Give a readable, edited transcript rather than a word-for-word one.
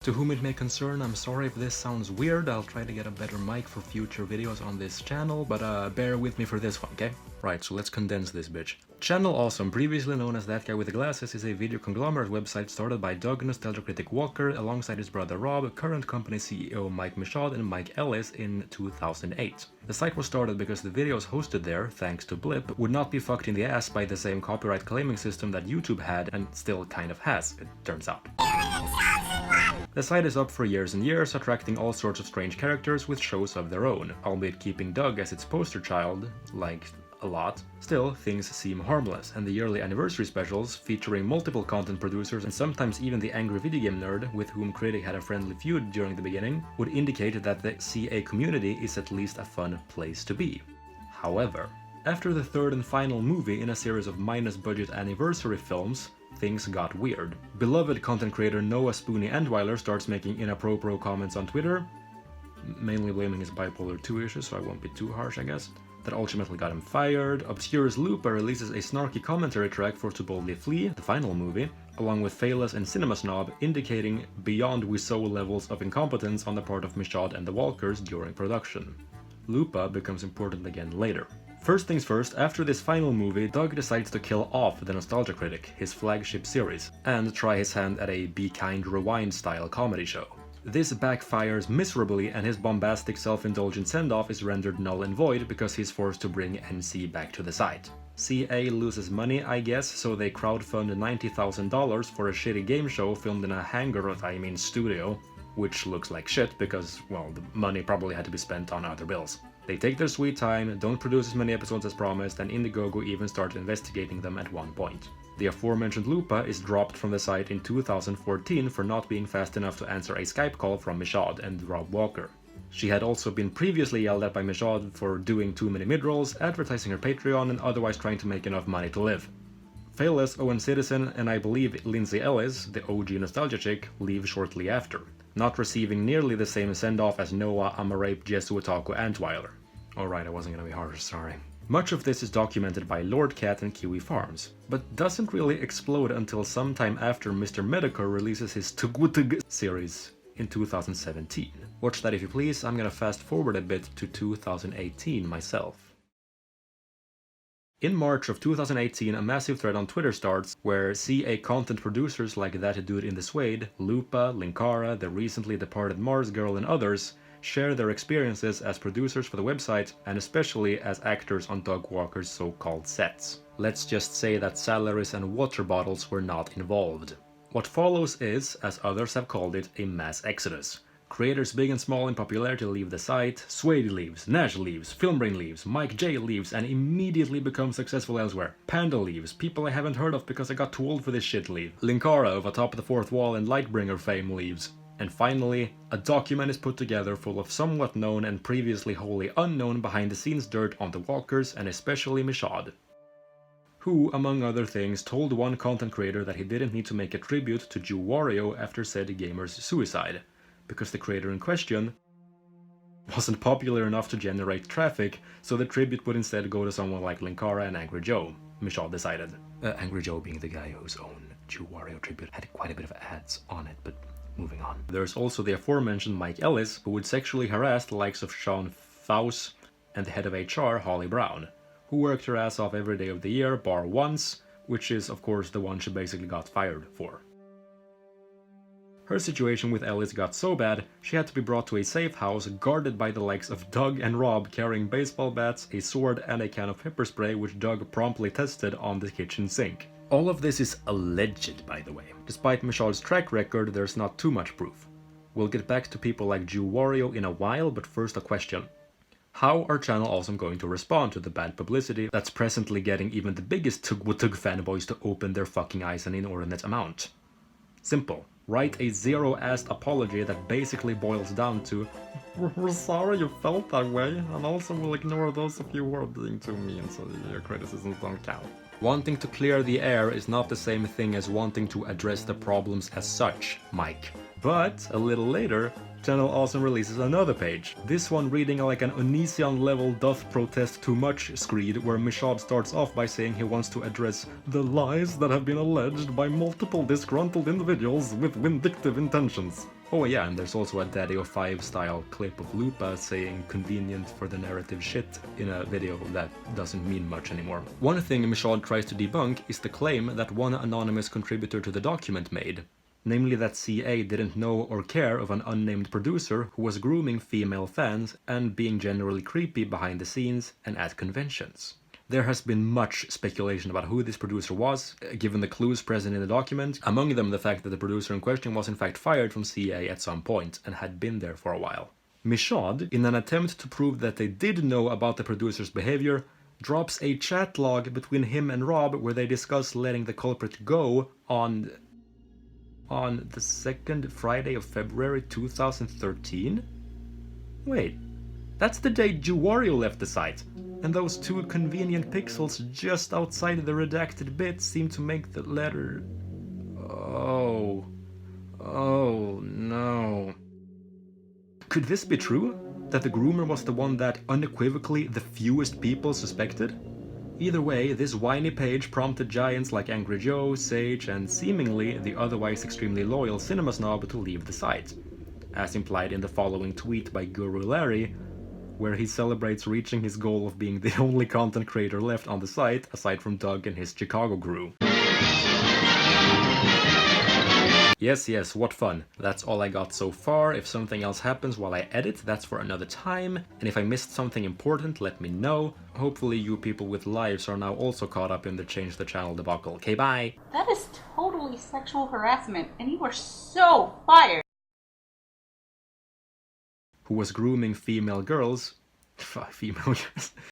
To whom it may concern, I'm sorry if this sounds weird. I'll try to get a better mic for future videos on this channel, but bear with me for this one, okay? Right, so let's condense this bitch. Channel Awesome, previously known as That Guy with the Glasses, is a video conglomerate website started by Doug Nostalgia Critic Walker alongside his brother Rob, current company CEO Mike MacLeod and Mike Ellis in 2008. The site was started because the videos hosted there, thanks to Blip, would not be fucked in the ass by the same copyright claiming system that YouTube had and still kind of has, it turns out. The site is up for years and years, attracting all sorts of strange characters with shows of their own, albeit keeping Doug as its poster child, like a lot. Still, things seem harmless, and the yearly anniversary specials, featuring multiple content producers and sometimes even the angry video game nerd, with whom Critic had a friendly feud during the beginning, would indicate that the CA community is at least a fun place to be. However, after the third and final movie in a series of minus-budget anniversary films, things got weird. Beloved content creator Noah Spoonie Antweiler starts making inappropriate comments on Twitter, mainly blaming his bipolar 2 issues, so I won't be too harsh, I guess. That ultimately got him fired. Obscurus Lupa releases a snarky commentary track for To Boldly Flee, the final movie, along with Phaelus and Cinema Snob, indicating beyond Wiseau levels of incompetence on the part of MacLeod and the Walkers during production. Lupa becomes important again later. First things first, after this final movie, Doug decides to kill off the Nostalgia Critic, his flagship series, and try his hand at a Be Kind Rewind style comedy show. This backfires miserably, and his bombastic self-indulgent send-off is rendered null and void because he's forced to bring NC back to the site. CA loses money, I guess, so they crowdfund $90,000 for a shitty game show filmed in a hangar, studio, which looks like shit because, well, the money probably had to be spent on other bills. They take their sweet time, don't produce as many episodes as promised, and Indiegogo even started investigating them at one point. The aforementioned Lupa is dropped from the site in 2014 for not being fast enough to answer a Skype call from MacLeod and Rob Walker. She had also been previously yelled at by MacLeod for doing too many mid-rolls, advertising her Patreon, and otherwise trying to make enough money to live. Phaelus, Owen Citizen, and I believe Lindsay Ellis, the OG Nostalgia chick, leave shortly after, not receiving nearly the same send-off as Noah, Amarape, Jesu Otaku, Antweiler. Alright, I wasn't gonna be harsh, sorry. Much of this is documented by Lord Cat and Kiwi Farms, but doesn't really explode until sometime after Mr. Medico releases his Tugwutug series in 2017. Watch that if you please, I'm gonna fast forward a bit to 2018 myself. In March of 2018, a massive thread on Twitter starts, where CA content producers like That Dude in the Suede, Lupa, Linkara, the recently departed Mars Girl and others share their experiences as producers for the website, and especially as actors on Doug Walker's so-called sets. Let's just say that salaries and water bottles were not involved. What follows is, as others have called it, a mass exodus. Creators big and small in popularity leave the site, Swady leaves, Nash leaves, Filmbrain leaves, Mike J leaves and immediately becomes successful elsewhere. Panda leaves, people I haven't heard of because I got too old for this shit leave. Linkara of Atop the Fourth Wall and Lightbringer fame leaves. And finally, a document is put together full of somewhat known and previously wholly unknown behind-the-scenes dirt on the Walkers and especially MacLeod, who, among other things, told one content creator that he didn't need to make a tribute to Jew Wario after said gamer's suicide, because the creator in question wasn't popular enough to generate traffic, so the tribute would instead go to someone like Linkara and Angry Joe, MacLeod decided. Angry Joe being the guy whose own Jew Wario tribute had quite a bit of ads on it, but moving on. There's also the aforementioned Mike Ellis, who would sexually harass the likes of Sean Faus and the head of HR, Holly Brown, who worked her ass off every day of the year, bar once, which is of course the one she basically got fired for. Her situation with Ellis got so bad, she had to be brought to a safe house guarded by the likes of Doug and Rob carrying baseball bats, a sword, and a can of pepper spray, which Doug promptly tested on the kitchen sink. All of this is alleged, by the way. Despite MacLeod's track record, there's not too much proof. We'll get back to people like Jew Wario in a while, but first a question. How are Channel Awesome going to respond to the bad publicity that's presently getting even the biggest Tugwutug fanboys to open their fucking eyes an inordinate amount? Simple. Write a zero-assed apology that basically boils down to "We're sorry you felt that way, and also we'll ignore those of you who are being too mean, so your criticisms don't count." Wanting to clear the air is not the same thing as wanting to address the problems as such, Mike. But a little later, Channel Awesome releases another page, this one reading like an Onision-level doth protest too much screed, where MacLeod starts off by saying he wants to address the lies that have been alleged by multiple disgruntled individuals with vindictive intentions. Oh yeah, and there's also a Daddy of Five style clip of Lupa saying convenient for the narrative shit in a video that doesn't mean much anymore. One thing MacLeod tries to debunk is the claim that one anonymous contributor to the document made, namely that CA didn't know or care of an unnamed producer who was grooming female fans and being generally creepy behind the scenes and at conventions. There has been much speculation about who this producer was, given the clues present in the document, among them the fact that the producer in question was in fact fired from CA at some point and had been there for a while. MacLeod, in an attempt to prove that they did know about the producer's behavior, drops a chat log between him and Rob where they discuss letting the culprit go on the second Friday of February 2013? Wait, that's the day Juwario left the site, and those two convenient pixels just outside the redacted bit seem to make the letter... Oh no. Could this be true? That the groomer was the one that unequivocally the fewest people suspected? Either way, this whiny page prompted giants like Angry Joe, Sage, and seemingly the otherwise extremely loyal Cinema Snob to leave the site, as implied in the following tweet by Guru Larry, where he celebrates reaching his goal of being the only content creator left on the site, aside from Doug and his Chicago crew. Yes, what fun. That's all I got so far. If something else happens while I edit, that's for another time. And if I missed something important, let me know. Hopefully you people with lives are now also caught up in the change the channel debacle. Okay, bye! That is totally sexual harassment, and you are so fired! Who was grooming female girls